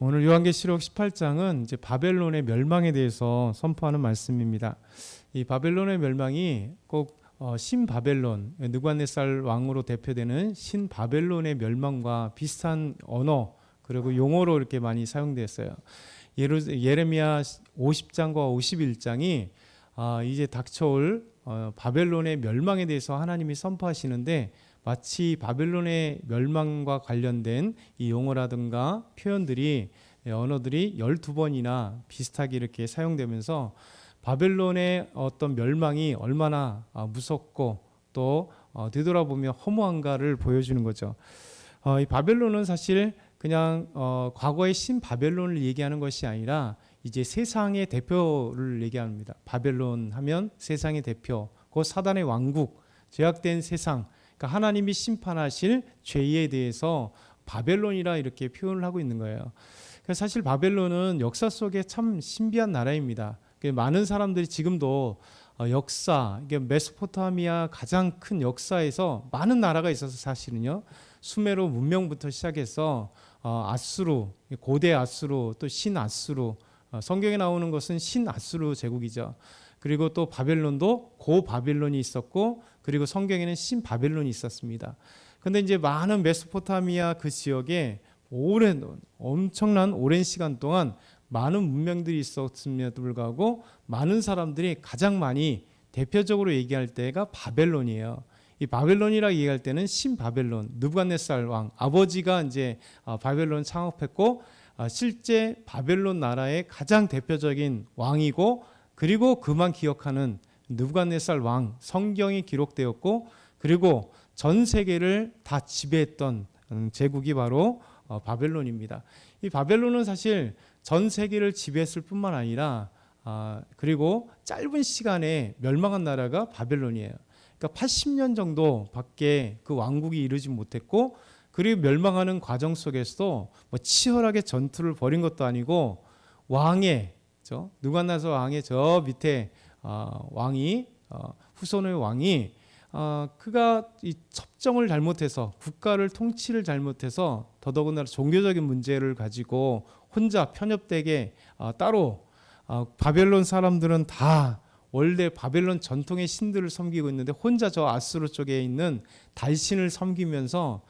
오늘 요한계시록 18장은 이제 바벨론의 멸망에 대해서 선포하는 말씀입니다. 이 바벨론의 멸망이 꼭 신바벨론, 느부갓네살 왕으로 대표되는 신바벨론의 멸망과 비슷한 언어 그리고 용어로 이렇게 많이 사용되었어요. 예레미야 50장과 51장이 이제 닥쳐올 바벨론의 멸망에 대해서 하나님이 선포하시는데, 마치 바벨론의 멸망과 관련된 이 용어라든가 표현들이, 언어들이 12번이나 비슷하게 이렇게 사용되면서 바벨론의 어떤 멸망이 얼마나 무섭고 또 되돌아보면 허무한가를 보여주는 거죠. 이 바벨론은 사실 그냥 과거의 신바벨론을 얘기하는 것이 아니라 이제 세상의 대표를 얘기합니다. 바벨론 하면 세상의 대표, 곧 사단의 왕국, 죄악된 세상, 그러니까 하나님이 심판하실 죄에 대해서 바벨론이라 이렇게 표현을 하고 있는 거예요. 사실 바벨론은 역사 속에 참 신비한 나라입니다. 많은 사람들이 지금도 역사, 이게 메소포타미아 가장 큰 역사에서 많은 나라가 있어서 사실은요, 수메르 문명부터 시작해서 아수르, 고대 아수르, 또 신아수르, 성경에 나오는 것은 신아수르 제국이죠. 그리고 또 바벨론도 고바벨론이 있었고, 그리고 성경에는 신바벨론이 있었습니다. 그런데 이제 많은 메소포타미아 그 지역에 엄청난 오랜 시간 동안 많은 문명들이 있었음에도 불구하고 많은 사람들이 가장 많이 대표적으로 얘기할 때가 바벨론이에요. 이 바벨론이라 얘기할 때는 신바벨론, 느부갓네살 왕, 아버지가 이제 바벨론 창업했고, 실제 바벨론 나라의 가장 대표적인 왕이고, 그리고 그만 기억하는 느부갓네살 왕, 성경이 기록되었고, 그리고 전 세계를 다 지배했던 제국이 바로 바벨론입니다. 이 바벨론은 사실 전 세계를 지배했을 뿐만 아니라 그리고 짧은 시간에 멸망한 나라가 바벨론이에요. 그러니까 80년 정도밖에 그 왕국이 이루지 못했고, 그리고 멸망하는 과정 속에서도 뭐 치열하게 전투를 벌인 것도 아니고, 왕의 느부갓네살 왕의 저 밑에 왕이 후손의 왕이 그가 이 첩정을 잘못해서, 국가를 통치를 잘못해서, 더더군다나 종교적인 문제를 가지고 혼자 편협되게 따로 바벨론 사람들은 다 원래 바벨론 전통의 신들을 섬기고 있는데 혼자 저 아수르 쪽에 있는 달신을 섬기면서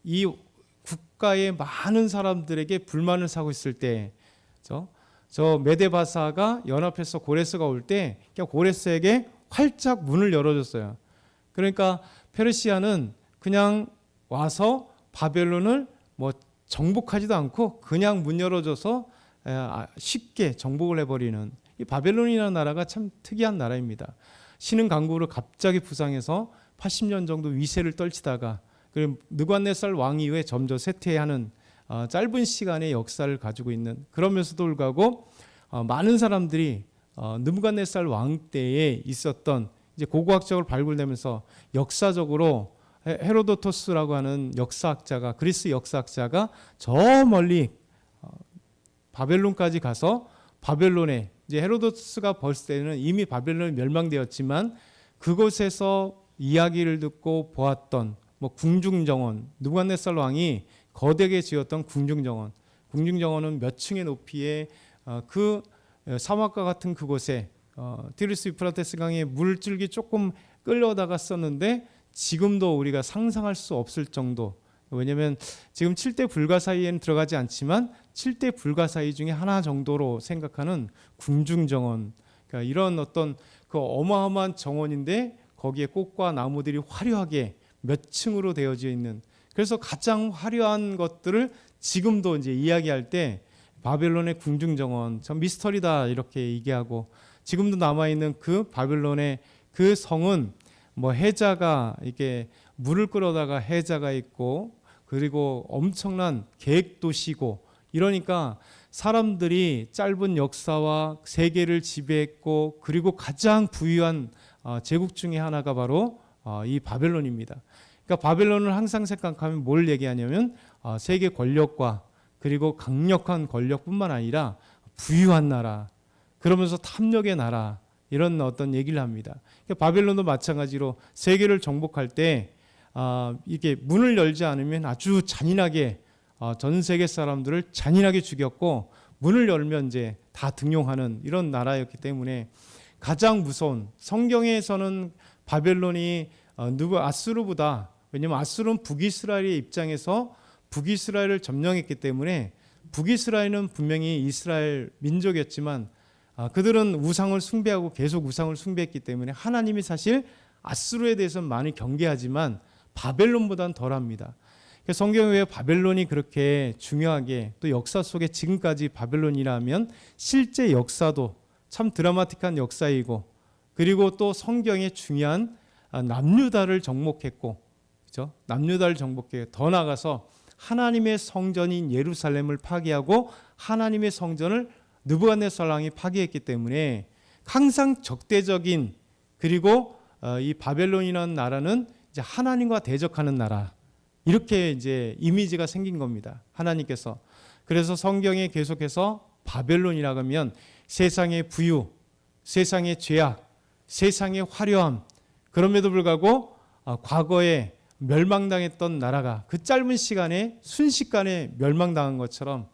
이 국가의 많은 사람들에게 불만을 사고 있을 때, 저 메데바사가 연합해서 고레스가 올 때 고레스에게 활짝 문을 열어줬어요. 그러니까 페르시아는 그냥 와서 바벨론을 뭐 정복하지도 않고 그냥 문 열어줘서 쉽게 정복을 해버리는, 이 바벨론이라는 나라가 참 특이한 나라입니다. 신흥 강국으로 갑자기 부상해서 80년 정도 위세를 떨치다가 그리고 느부갓네살 왕 이후에 점점 쇠퇴하는 짧은 시간의 역사를 가지고 있는, 그러면서도 불구하고 많은 사람들이 느부갓네살 왕 때에 있었던, 이제 고고학적으로 발굴되면서 역사적으로 헤로도토스라고 하는 역사학자가, 그리스 역사학자가 저 멀리 바벨론까지 가서, 바벨론에 이제 헤로도토스가 벌을 때는 이미 바벨론이 멸망되었지만 그곳에서 이야기를 듣고 보았던 뭐 궁중정원, 느부갓네살 왕이 거대하게 지었던 궁중정원은 몇 층의 높이에 그 사막과 같은 그곳에 티리스 유프라테스 강에 물줄기 조금 끌려다가 썼는데, 지금도 우리가 상상할 수 없을 정도, 왜냐하면 지금 7대 불가사의에는 들어가지 않지만 7대 불가사의 중에 하나 정도로 생각하는 궁중정원, 그러니까 이런 어떤 그 어마어마한 정원인데 거기에 꽃과 나무들이 화려하게 몇 층으로 되어져 있는, 그래서 가장 화려한 것들을 지금도 이제 이야기할 때 바벨론의 궁중정원 참 미스터리다 이렇게 얘기하고, 지금도 남아있는 그 바벨론의 그 성은 뭐 해자가 이렇게 물을 끌어다가 해자가 있고, 그리고 엄청난 계획도시고, 이러니까 사람들이 짧은 역사와 세계를 지배했고, 그리고 가장 부유한 제국 중에 하나가 바로 이 바벨론입니다. 그러니까 바벨론을 항상 생각하면 뭘 얘기하냐면 세계 권력과 그리고 강력한 권력뿐만 아니라 부유한 나라, 그러면서 탐욕의 나라, 이런 어떤 얘기를 합니다. 그러니까 바벨론도 마찬가지로 세계를 정복할 때 이게 문을 열지 않으면 아주 잔인하게 전 세계 사람들을 잔인하게 죽였고 문을 열면 이제 다 등용하는 이런 나라였기 때문에 가장 무서운, 성경에서는 바벨론이 아수르보다, 왜냐하면 아수르는 북이스라엘의 입장에서 북이스라엘을 점령했기 때문에 북이스라엘은 분명히 이스라엘 민족이었지만 그들은 우상을 숭배하고 계속 우상을 숭배했기 때문에 하나님이 사실 아수르에 대해서는 많이 경계하지만 바벨론보다는 덜합니다. 성경에 왜 바벨론이 그렇게 중요하게, 또 역사 속에 지금까지 바벨론이라면 실제 역사도 참 드라마틱한 역사이고, 그리고 또 성경에 중요한 남유다를 정복했고, 그렇죠? 남유다를 정복해 더 나아가서 하나님의 성전인 예루살렘을 파괴하고 하나님의 성전을 느부갓네살 왕이 파괴했기 때문에 항상 적대적인, 그리고 이 바벨론이라는 나라는 이제 하나님과 대적하는 나라, 이렇게 이제 이미지가 생긴 겁니다. 하나님께서. 그래서 성경에 계속해서 바벨론이라고 하면 세상의 부유, 세상의 죄악, 세상의 화려함, 그럼에도 불구하고 과거에 멸망당했던 나라가 그 짧은 시간에 순식간에 멸망당한 것처럼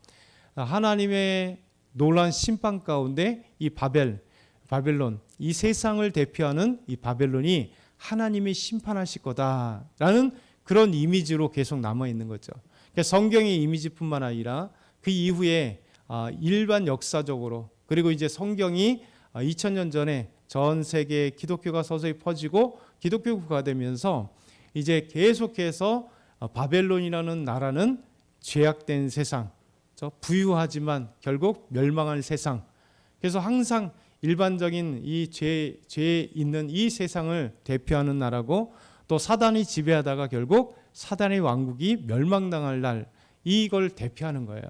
하나님의 놀라운 심판 가운데 이 바벨론, 이 세상을 대표하는 이 바벨론이 하나님이 심판하실 거다라는 그런 이미지로 계속 남아있는 거죠. 그러니까 성경의 이미지뿐만 아니라 그 이후에 일반 역사적으로, 그리고 이제 성경이 2000년 전에 전 세계에 기독교가 서서히 퍼지고 기독교가 되면서 이제 계속해서 바벨론이라는 나라는 죄악된 세상, 부유하지만 결국 멸망할 세상. 그래서 항상 일반적인 이 죄에 있는 이 세상을 대표하는 나라고, 또 사단이 지배하다가 결국 사단의 왕국이 멸망당할 날, 이걸 대표하는 거예요.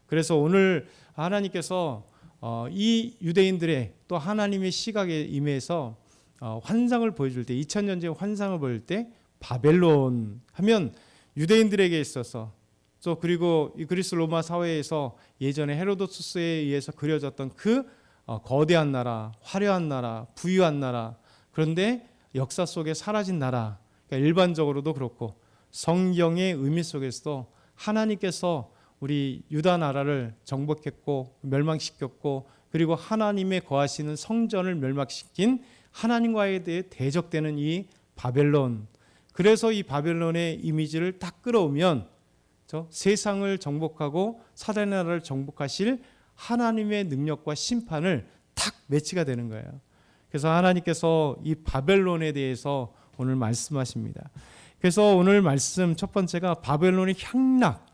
그래서 오늘 하나님께서 이 유대인들의 또 하나님의 시각에 임해서 환상을 보여줄 때, 2000년 전 환상을 보여줄 때 바벨론 하면 유대인들에게 있어서, 또 그리고 이 그리스 로마 사회에서 예전에 헤로도투스에 의해서 그려졌던 그 거대한 나라, 화려한 나라, 부유한 나라, 그런데 역사 속에 사라진 나라, 그러니까 일반적으로도 그렇고 성경의 의미 속에서도 하나님께서 우리 유다 나라를 정복했고 멸망시켰고, 그리고 하나님의 거하시는 성전을 멸망시킨 하나님과에 대해 대적되는 이 바벨론. 그래서 이 바벨론의 이미지를 딱 끌어오면 세상을 정복하고 사단의 나라를 정복하실 하나님의 능력과 심판을 딱 매치가 되는 거예요. 그래서 하나님께서 이 바벨론에 대해서 오늘 말씀하십니다. 그래서 오늘 말씀 첫 번째가 바벨론의 향락,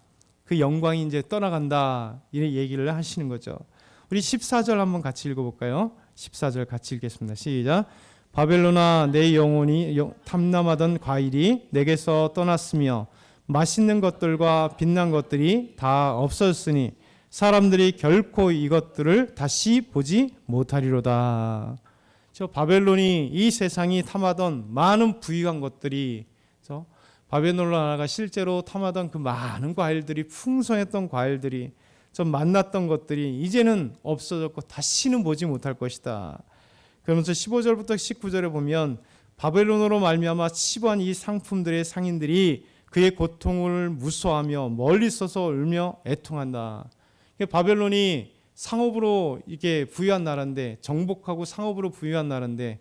그 영광이 이제 떠나간다, 이런 얘기를 하시는 거죠. 우리 14절 한번 같이 읽어볼까요? 14절 같이 읽겠습니다. 시작. 바벨론아, 내 영혼이 탐남하던 과일이 내게서 떠났으며 맛있는 것들과 빛난 것들이 다 없어졌으니 사람들이 결코 이것들을 다시 보지 못하리로다. 저 바벨론이, 이 세상이 탐하던 많은 부유한 것들이, 바벨론 나라가 실제로 탐하던 그 많은 과일들이, 풍성했던 과일들이, 좀 만났던 것들이 이제는 없어졌고 다시는 보지 못할 것이다. 그러면서 15절부터 19절에 보면 바벨론으로 말미암아 치부한 이 상품들의 상인들이 그의 고통을 무서워하며 멀리 서서 울며 애통한다. 바벨론이 상업으로 이게 부유한 나라인데, 정복하고 상업으로 부유한 나라인데,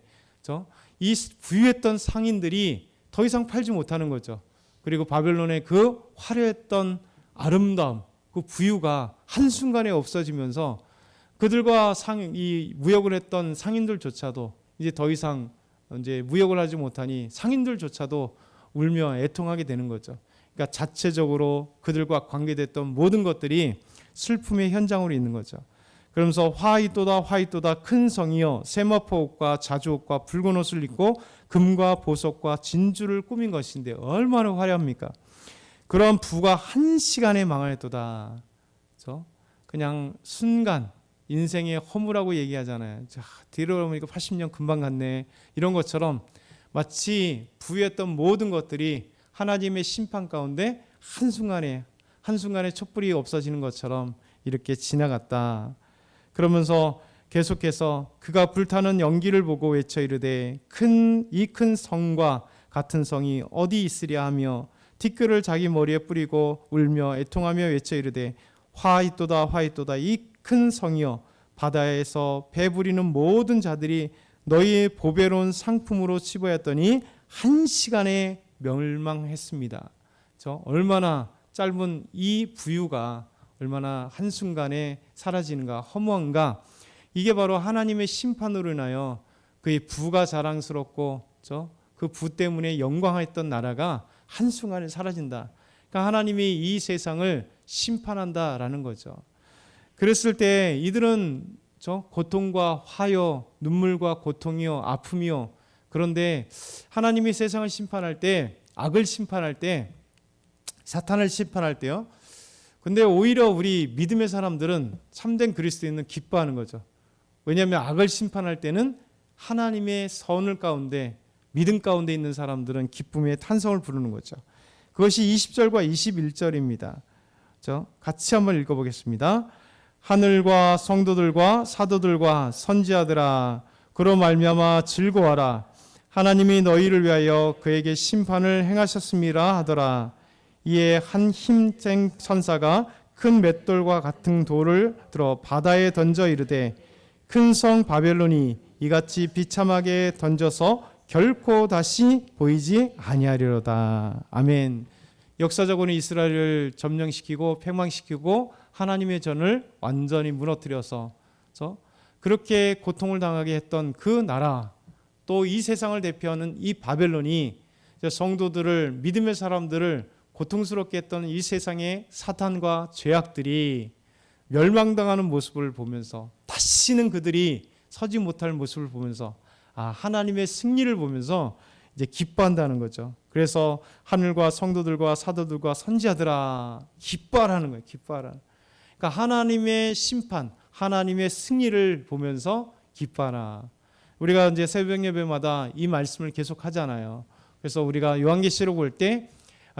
이 부유했던 상인들이 더 이상 팔지 못하는 거죠. 그리고 바벨론의 그 화려했던 아름다움, 그 부유가 한순간에 없어지면서 그들과 이 무역을 했던 상인들조차도 이제 더 이상 이제 무역을 하지 못하니 상인들조차도 울며 애통하게 되는 거죠. 그러니까 자체적으로 그들과 관계됐던 모든 것들이 슬픔의 현장으로 있는 거죠. 그러면서 화이또다 화이또다 큰 성이여 세마포 옷과 자주 옷과 붉은 옷을 입고 금과 보석과 진주를 꾸민 것인데 얼마나 화려합니까? 그런 부가 한 시간에 망하였도다. 그냥 순간, 인생의 허무라고 얘기하잖아요. 자, 뒤로 보니까 80년 금방 갔네, 이런 것처럼 마치 부유했던 모든 것들이 하나님의 심판 가운데 한순간에 촛불이 없어지는 것처럼 이렇게 지나갔다. 그러면서 계속해서 그가 불타는 연기를 보고 외쳐 이르되 이 큰 성과 같은 성이 어디 있으랴 하며 티끌을 자기 머리에 뿌리고 울며 애통하며 외쳐 이르되 화 있도다 화 있도다 이 큰 성이여 바다에서 배 부리는 모든 자들이 너희의 보배로운 상품으로 치부했더니 한 시간에 멸망했습니다. 얼마나 짧은 이 부유가 얼마나 한순간에 사라지는가, 허무한가. 이게 바로 하나님의 심판으로 인하여 그의 부가 자랑스럽고 그 부 때문에 영광했던 나라가 한순간에 사라진다. 그러니까 하나님이 이 세상을 심판한다라는 거죠. 그랬을 때 이들은 고통과 화요, 눈물과 고통이요, 아픔이요. 그런데 하나님이 세상을 심판할 때, 악을 심판할 때, 사탄을 심판할 때요. 근데 오히려 우리 믿음의 사람들은 참된 그리스도인은 기뻐하는 거죠. 왜냐하면 악을 심판할 때는 하나님의 선을 가운데, 믿음 가운데 있는 사람들은 기쁨의 탄성을 부르는 거죠. 그것이 20절과 21절입니다. 같이 한번 읽어보겠습니다. 하늘과 성도들과 사도들과 선지자들아 그로 말미암아 즐거워하라. 하나님이 너희를 위하여 그에게 심판을 행하셨음이라 하더라. 이에 한 힘센 천사가 큰 맷돌과 같은 돌을 들어 바다에 던져 이르되 큰 성 바벨론이 이같이 비참하게 던져서 결코 다시 보이지 아니하리로다. 아멘. 역사적으로 이스라엘을 점령시키고 패망시키고 하나님의 전을 완전히 무너뜨려서 그렇게 고통을 당하게 했던 그 나라, 또 이 세상을 대표하는 이 바벨론이 성도들을, 믿음의 사람들을 고통스럽게 했던 이 세상의 사탄과 죄악들이 멸망당하는 모습을 보면서 다시는 그들이 서지 못할 모습을 보면서 하나님의 승리를 보면서 이제 기뻐한다는 거죠. 그래서 하늘과 성도들과 사도들과 선지자들아 기뻐하라는 거예요. 기뻐하라. 그러니까 하나님의 심판, 하나님의 승리를 보면서 기뻐하라. 우리가 이제 새벽 예배마다 이 말씀을 계속 하잖아요. 그래서 우리가 요한계시록 볼 때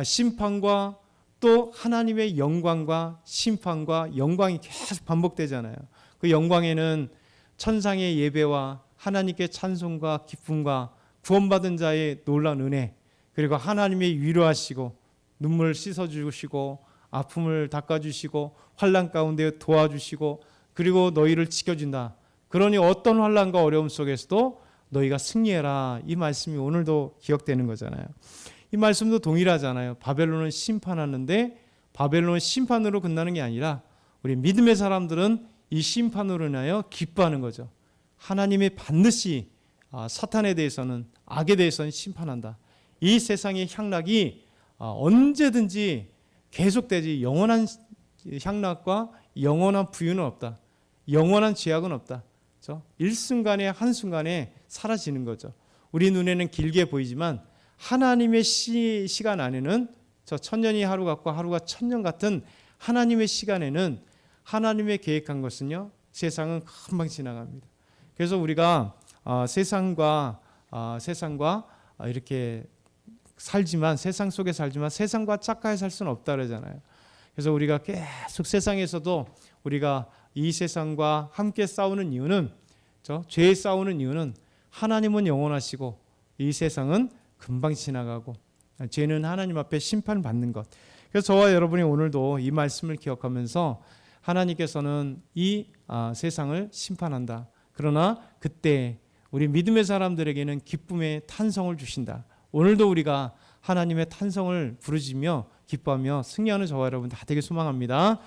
심판과 또 하나님의 영광과 심판과 영광이 계속 반복되잖아요. 그 영광에는 천상의 예배와 하나님께 찬송과 기쁨과 구원받은 자의 놀라운 은혜, 그리고 하나님의 위로하시고 눈물 씻어주시고 아픔을 닦아주시고 환난 가운데 도와주시고 그리고 너희를 지켜준다. 그러니 어떤 환난과 어려움 속에서도 너희가 승리해라. 이 말씀이 오늘도 기억되는 거잖아요. 이 말씀도 동일하잖아요. 바벨론은 심판하는데 바벨론은 심판으로 끝나는 게 아니라 우리 믿음의 사람들은 이 심판으로 인하여 기뻐하는 거죠. 하나님이 반드시 사탄에 대해서는, 악에 대해서는 심판한다. 이 세상의 향락이 언제든지 계속되지, 영원한 향락과 영원한 부유는 없다. 영원한 죄악은 없다. 일순간에 한순간에 사라지는 거죠. 우리 눈에는 길게 보이지만 하나님의 시간 안에는 천년이 하루 같고 하루가 천년 같은 하나님의 시간에는 하나님의 계획한 것은요, 세상은 금방 지나갑니다. 그래서 우리가 세상과 이렇게 살지만, 세상 속에 살지만 세상과 짝가에 살 수는 없다 그러잖아요. 그래서 우리가 계속 세상에서도 우리가 이 세상과 함께 싸우는 이유는, 죄에 싸우는 이유는 하나님은 영원하시고 이 세상은 금방 지나가고 죄는 하나님 앞에 심판받는 것. 그래서 저와 여러분이 오늘도 이 말씀을 기억하면서 하나님께서는 이 세상을 심판한다. 그러나 그때 우리 믿음의 사람들에게는 기쁨의 탄성을 주신다. 오늘도 우리가 하나님의 탄성을 부르짖며 기뻐하며 승리하는 저와 여러분 다 되게 소망합니다.